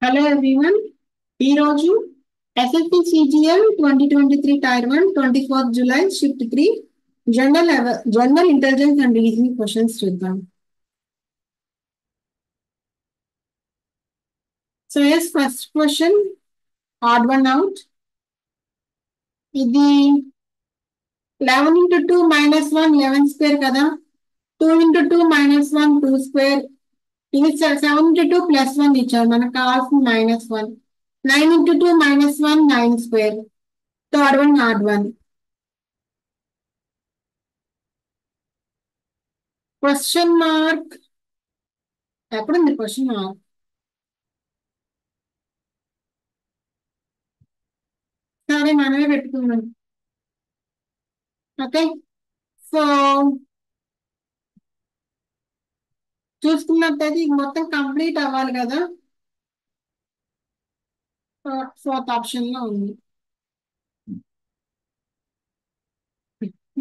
Hello everyone. ఈరోజు SSC CGL 2023 tier 1 24 July shift 3 general intelligence and reasoning questions చూద్దాం. So as first question odd one out. ఇది 11 into 2 minus 1 11 square కదా. 2 into 2 minus 1 2 square. ఇది 7 into 2 plus 1 ఇచ్చారు, మనకు కావాల్సిన -1. 9 into 2 minus 1 9 square. Third one odd one. Question mark ఎక్కడుంది? Question mark సరే మనమే పెట్టుకున్నాం. ఓకే, సో చూసుకున్నట్టయితే ఇది మొత్తం కంప్లీట్ అవ్వాలి కదా. ఫోర్త్ ఆప్షన్ లో ఉంది.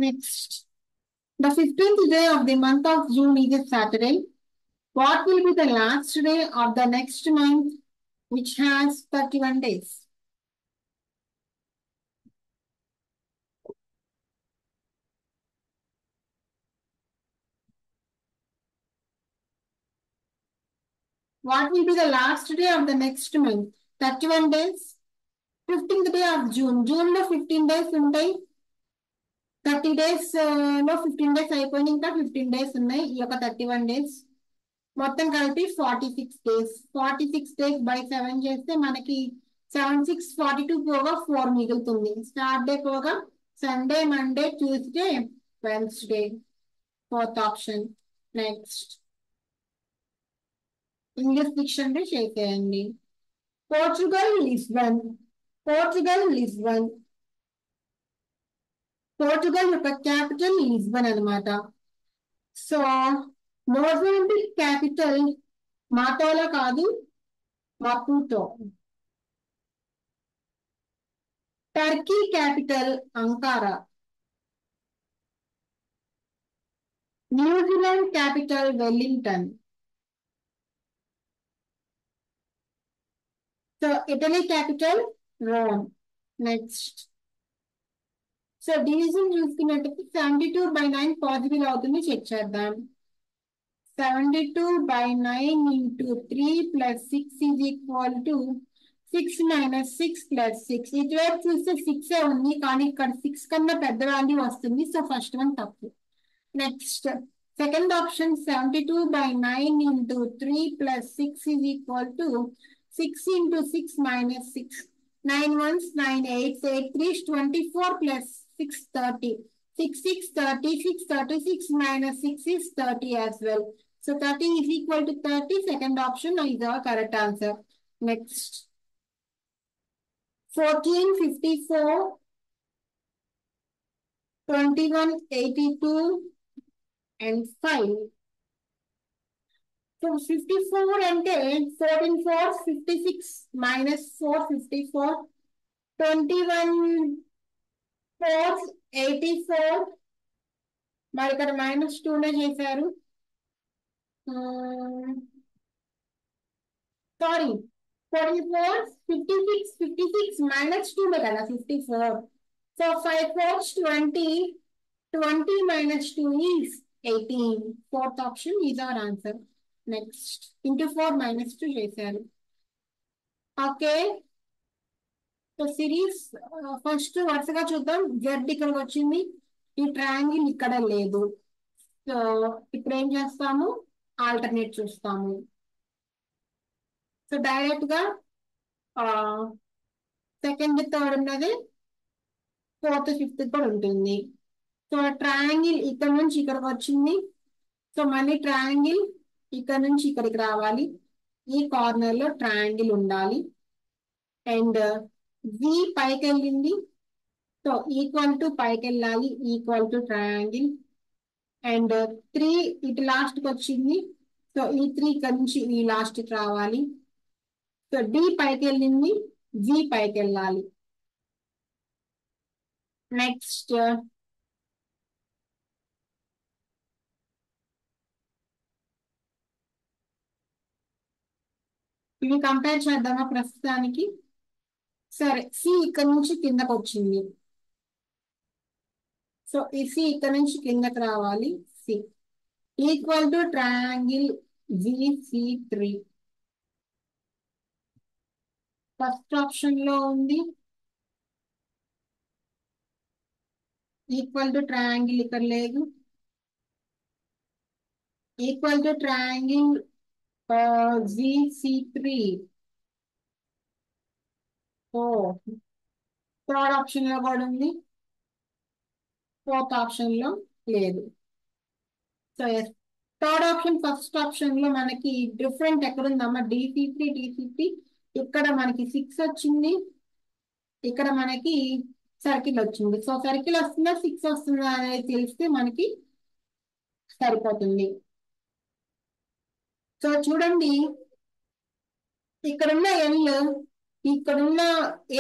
Next, the 15th day of the month of June is a Saturday. What will be the last day of the next month which has 31 days? What will be the last day of the next month? 31 days. 15th day of June. June లో 15 days ఉంటాయి. 30 days లో 15 days అయిపోయింది, ఇంకా 15 days ఉన్నాయి. ఈ యొక్క 31 days మొత్తం కలిపి 46 days. 46 days బై 7 చేస్తే మనకి 7 6 42 పోగా 4 మిగులుతుంది. స్టార్ట్ డే పోగా Sunday, Monday, Tuesday, Wednesday. Fourth option. Next, English dictionary చేసేయండి. Portugal Lisbon. Portugal Lisbon. Portugal యొక్క క్యాపిటల్ లిస్బన్ అనమాట. సో మోజాంబిక్ క్యాపిటల్ మాటోలా కాదు, Maputo. Turkey capital Ankara. New Zealand capital Wellington. So Italy capital Rome. Next, so division చూసుకున్నట్టు 72/9 possible అవుతుంది, check చేద్దాం. 72/9 into 3 plus 6 is equal to 6 minus 6 plus 6. ఇటువైపు చూస్తే 6 ఉంది, కానీ ఇక్కడ 6 కన్నా పెద్ద వాల్యూ వస్తుంది. సో ఫస్ట్ వన్ తప్పు. Next, second option 72/9 into 3 plus 6 is equal to 6 into 6 minus 6. 9 ones 9 8 8 3 24 plus 6 30. 6 6 30. 6 36 minus 6 is 30 as well. So 30 is equal to 30. Second option is our correct answer. Next, 1454, 2182 and 5. So 54 అంటే 14 4 56 minus 4 54. 21 4 84. మరి ఇక్కడ -2 చేశారు. Sorry, 44 56 56 -2 కదా 54. So 5 4 20. 20 minus 2 is 18. Fourth option is our answer. Next, into 4 minus 2 చేశారు. Okay, so series first వరుసగా చూద్దాం. Z ఇక్కడికి వచ్చింది, ఈ ట్రయాంగిల్ ఇక్కడ లేదు. సో ఇప్పుడు ఏం చేస్తాము? ఆల్టర్నేట్ చూస్తాము. సో డైరెక్ట్ గా సెకండ్ థర్డ్ ఉన్నది ఫోర్త్ ఫిఫ్త్ కూడా ఉంటుంది. సో ట్రయాంగిల్ ఇక్కడ నుంచి ఇక్కడికి వచ్చింది. సో మళ్ళీ ట్రయాంగిల్ ఇక్కడ నుంచి ఇక్కడికి రావాలి. ఈ కార్నర్ లో ట్రయాంగిల్ ఉండాలి. అండ్ వి పైకి వెళ్ళింది, సో ఈక్వల్ టు పైకి వెళ్ళాలి, ఈక్వల్ టు ట్రయాంగిల్. అండ్ 3 ఇటు లాస్ట్ కి వచ్చింది, సో ఈ 3 ఇక్కడ నుంచి ఈ లాస్ట్ కి రావాలి. సో డి పైకి వెళ్ళింది, జి పైకి వెళ్ళాలి. నెక్స్ట్, ఇవి కంపేర్ చేద్దామా ప్రస్తుతానికి? సరే, సి ఇక్కడ నుంచి కిందకు వచ్చింది. సో ఈ సి ఇక్కడ నుంచి కిందకి రావాలి. C equal to triangle VC3. First option లో ఉంది. ఈక్వల్ టు ట్రయాంగిల్ ఇక్కడ లేదు. Equal to triangle VC3. Oh, third option లో కూడా ఉంది, ఫోర్త్ ఆప్షన్ లో లేదు. So third option first option లో మనకి డిఫరెంట్ ఎక్కడుందమ్మా? DC3 ఇక్కడ మనకి 6 వచ్చింది, ఇక్కడ మనకి సర్కిల్ వచ్చింది. సో సర్కిల్ వస్తుందా 6 వస్తుందా అనేది తెలిస్తే మనకి సరిపోతుంది. సో చూడండి, ఇక్కడున్న ఎల్ ఇక్కడున్న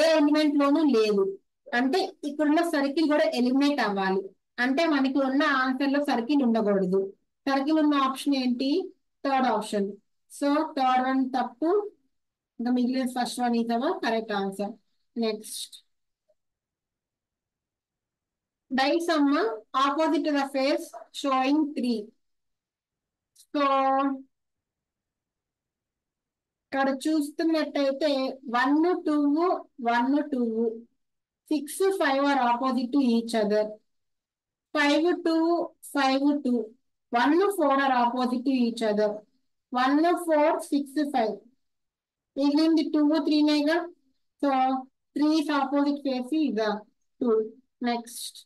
ఏ ఎలిమెంట్ లోనూ లేదు, అంటే ఇక్కడున్న సర్కిల్ కూడా ఎలిమినేట్ అవ్వాలి. అంటే మనకి ఉన్న ఆన్సర్ లో సర్కిల్ ఉండకూడదు. సర్కిల్ ఉన్న ఆప్షన్ ఏంటి? Third option. So third one తప్పు, ఇంకా మిగిలిన first one is our correct answer. Next, డైసమ్మ opposite the face showing 3. So ఇక్కడ చూస్తున్నట్టయితే 1 2 1 2 6 5 are opposite to each other. 5 2 5 2 1 4 are opposite to each other. 1 4 6 5 మిగిలింది 2 3 నేగా. So 3 is opposite face is 2. Next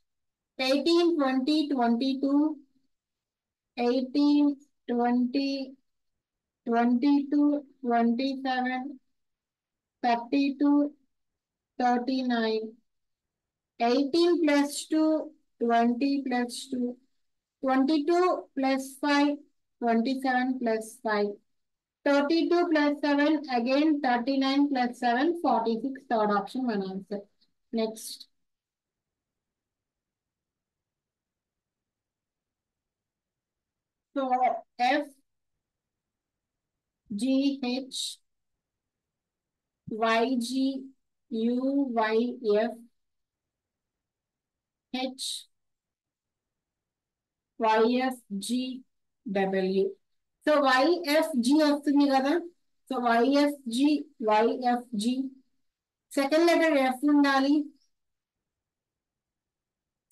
18 20 22 18 20 22 27 32 39 18 plus 2 20 plus 2 22 plus 5 27 plus 5 32 plus 7 again 39 plus 7 46. Third option one answer. Next, so F G H Y G U Y F H YF G W. So YFG వస్తుంది కదా. So YFG second letter F ఉండాలి.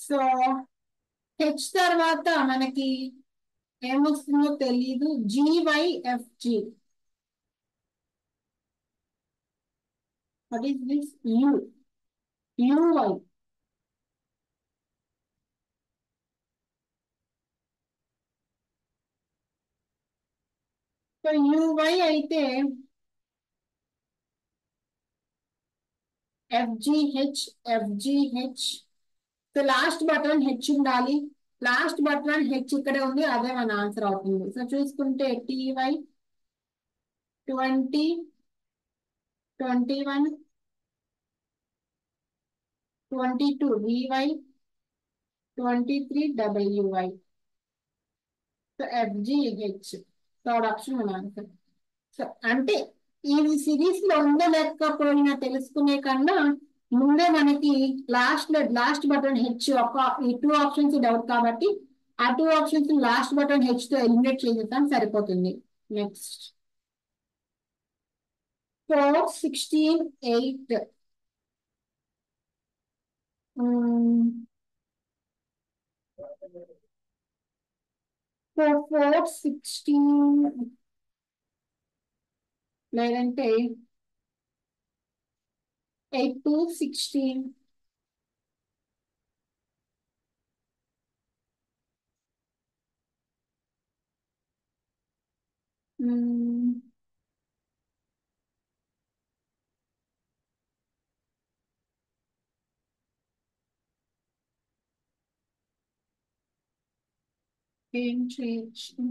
So H తర్వాత మనకి ఏమొస్తుందో తెలీదు. GYFG. What is this? UY. So UY అయితే FGH. So last button H ఉండాలి. Last button H ఇక్కడే ఉంది, అదే మన ఆన్సర్ అవుతుంది. సో చూసుకుంటే TY 20 21 22 VY 23 WY. So FGH third option మన ఆన్సర్. సో అంటే ఈ సిరీస్ లో ఉందో లేకపోయినా తెలుసుకునే కన్నా ముందే మనకి లాస్ట్ బటన్ హెచ్ ఈ 2 ఆప్షన్స్ డౌట్ కాబట్టి ఆ 2 ఆప్షన్స్ లాస్ట్ బటన్ హెచ్ తో ఎలిమినేట్ చేసేస్తాం, సరిపోతుంది. నెక్స్ట్ 4 16 8 4 16 లేదంటే 8 2 16 ఏం చేయొచ్చు?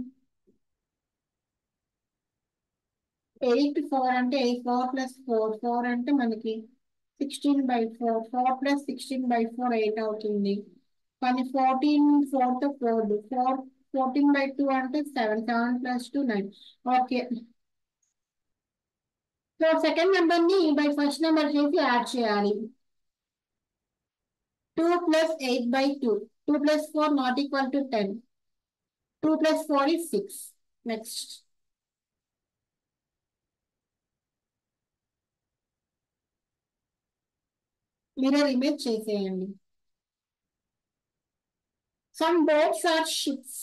8 4 అంటే 4 ప్లస్ 4 అంటే మనకి 16/4. 4 ప్లస్ 16/4 8 అవుతుంది. కానీ 14 4 తో 4 14/2 అంటే 7 7 plus 2 9. Okay, so second number ని బై ఫస్ట్ నెంబర్ చేసి యాడ్ చేయాలి. 2 plus 8 by 2. 2 plus 4 not equal to 10. 2 plus 4 is 6. Next. Mirror image చేసేయండి. Some boats are ships.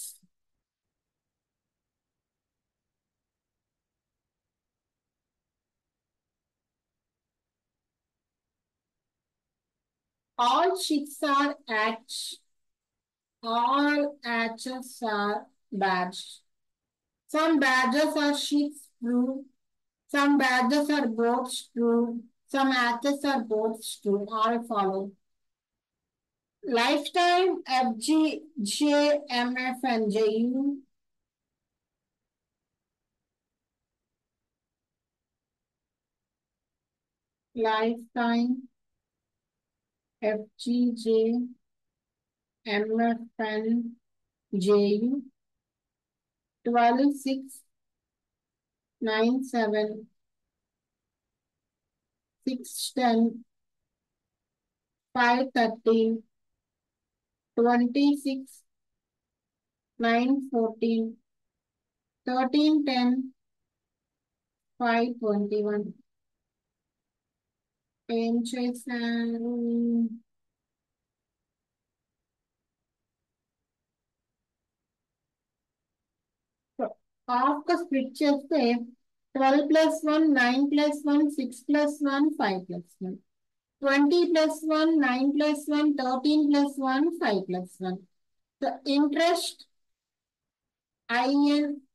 All ships are all hatches are badged. Some badges are ships, true. Some badges are boats, true. Some hatches are boats, true. All follow. Lifetime, FG, JMF, and JU. Lifetime, FGJ, MFN, JU, 12, 6, 9, 7, 6, 10, 5, 13, 26, 9, 14, 13, 10, 5, 21. ఏం చేశారు? Half గా split చేస్తే 12 plus 1, 9 plus 1, 6 plus 1, 5 plus 1. 20 plus 1, 9 plus 1, 13 plus 1, 5 plus 1. The interest INTREST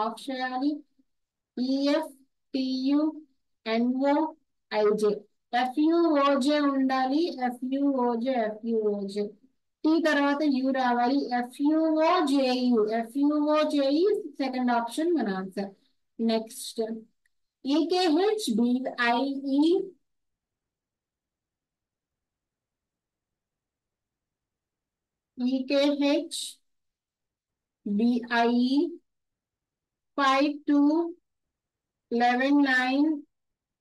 of చేయాలి. EFTUNOIJ FUOJ ఉండాలి. FUOJ tea తర్వాత you రావాలి. FUOJU second option మన answer. Next EKH BIE EKH BIE 5 2 11 9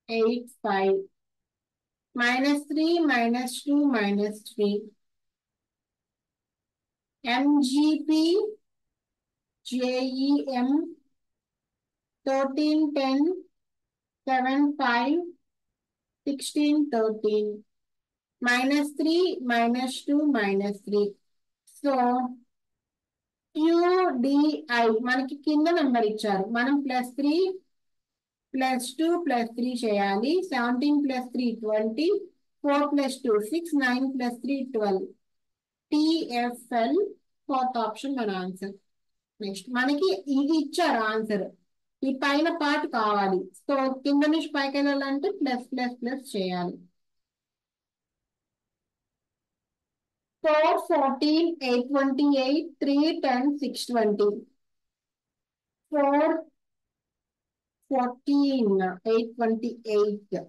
8 5 -3 -2 -3. MGP JEM 13 10 7 5 16 13 -3 -2 -3. So UDI మనకి కింద number ఇచ్చారు. మనం +3 +2 +3 చేయాలి. 17 + 3 20, 4 + 2 6, 9 + 3 12. TFL ఫోర్త్ ఆప్షన్ మన ఆన్సర్. నెక్స్ట్ మనకి ఇది ఇచ్చారు ఆన్సర్. ఈ పైన పార్ట్ కావాలి. సో కింద నుంచి పైకి వెళ్ళాలంటే +++ చేయాలి. 4 14 8 28 3 10 6 20. 4 14 8 28.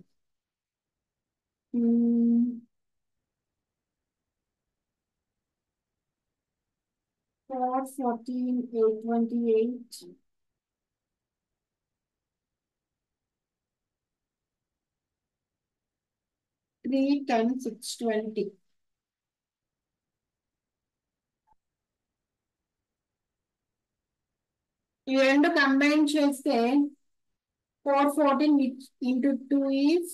4 14 8 28. 3 10 6 20. ఈ రెండు కంబైన్ చేస్తే 4 14 into 2 is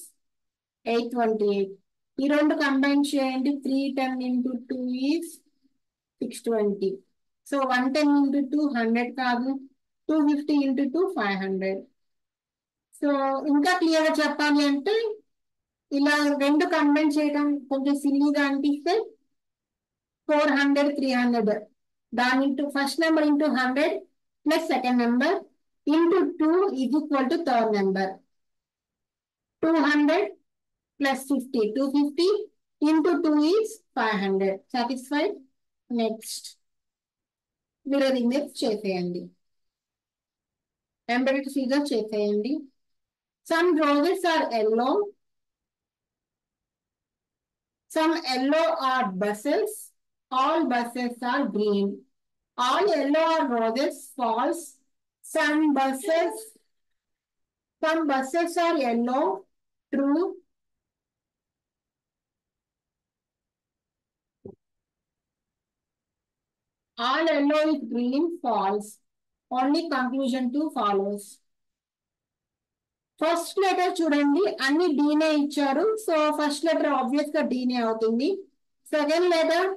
828. ఈ రెండు కంబైన్ చేయండి. 3 10 into 2 is 620. సో 110 into 2 100 కాదు. 250 into 2 500. సో ఇంకా క్లియర్ గా చెప్పాలి అంటే ఇలా రెండు కంబైన్ చేయడం కొంచెం సిల్లీగా అనిపిస్తే 400 300 దాని into first number into 100 plus second number into 2 is equal to third number. 200 plus 50 250 into 2 is 500. Satisfied? Next mirror image చేసేయండి. Embedded figure చేసేయండి. Some roses are yellow. Some yellow are buses. All buses are green. All yellow are roses false. some buses are yellow, true. All yellow is green, false. Only conclusion 2 follows. First letter చూడండి, అన్ని డీనే ఇచ్చారు. So first letter obvious గా డీనే అవుతుంది. Second letter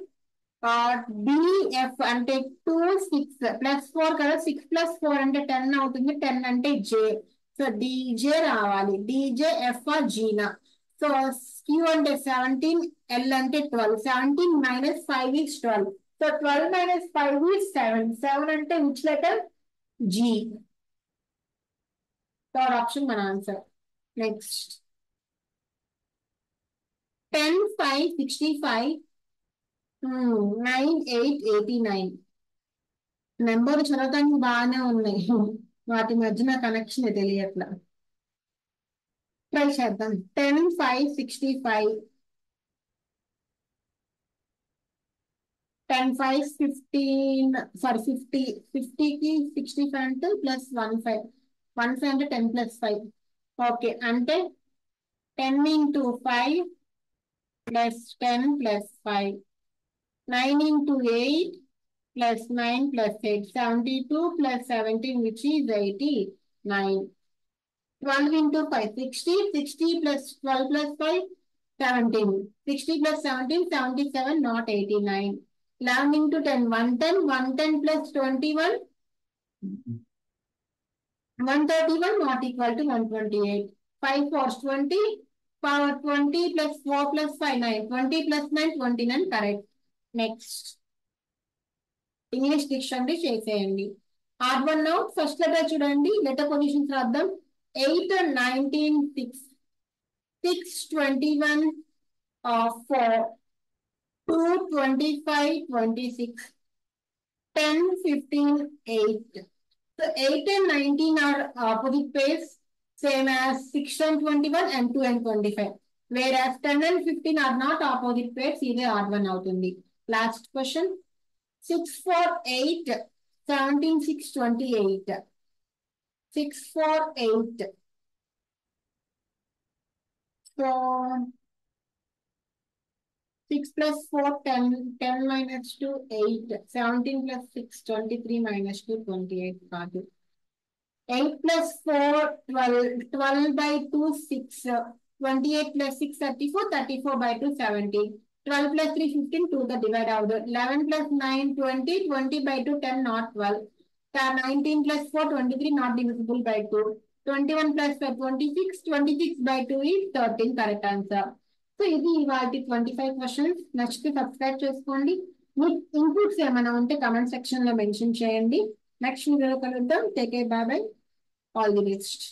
DF అంటే 2 6 +4 కదా, 6 + 4 అంటే 10 అవుతుంది. 10 అంటే జే. సో డీజే రావాలి. డీజే ఎఫ్ ఆర్ జీనా. సో క్యూ అంటే 17, ఎల్ అంటే 12. 17 - 5 is 12. So 12 - 5 is 7. 7 అంటే which letter? G. Third option మన ఆన్సర్. నెక్స్ట్ 10 5 65, 9 8 89. నెంబర్ చదవటానికి బాగానే ఉన్నాయి, వాటి మధ్యన కనెక్షన్ తెలియట్లా. ట్రై చేద్దాం. 10 5 65, 10 5 15, సారీ 50. 50కి 65 అంటే +1 5. 1 5 అంటే 10 + 5. ఓకే, అంటే 10 × 5 + 10 + 5. 9 × 8 + 9 + 8. 72 + 17, which is 89. 12 × 5 60. 60 + 12 + 5 17. 60 + 17 77, not 89. 11 × 10 110. 110 + 21 131, not equal to 128. 5 4s 20. Power 20 + 4 + 5 9. 20 + 9 29, correct. Next English dictionary చేసేయండి. R1 out. ఫస్ట్ లెటర్ చూడండి, లెటర్ పొజిషన్స్ రాద్దాం. 8 19 6, 6 21 4, 2 25 26, 10 15 8. So 8 and 19 are opposite pairs, same as 6 and 21 and 2 and 25. Whereas 10 and 15 are not opposite pairs, either R1 అవుతుంది. Last question. 6 4 8, 17 6 28. 6 4 8. So 6 + 4 10. 10 - 2 8. 17 + 6 23 - 2 28 కాదు. 8 + 4 12. 12/2 6. 28 + 6 34. 34/2 17. 12 + 3 15. 2 the divide out. 11 + 9 20. 20/2 10, not 12. 19 + 4 23, not divisible by 2. 21 + 5 26. 26/2 is 13, correct answer. So ఇది వాటి 25 questions. నచ్చితే subscribe చేసుకోండి. మీ inputs ఏమైనా ఉంటే comment section లో mention చేయండి. నెక్స్ట్ వీడియోలో కలుద్దాం. Take care, by by, all the best.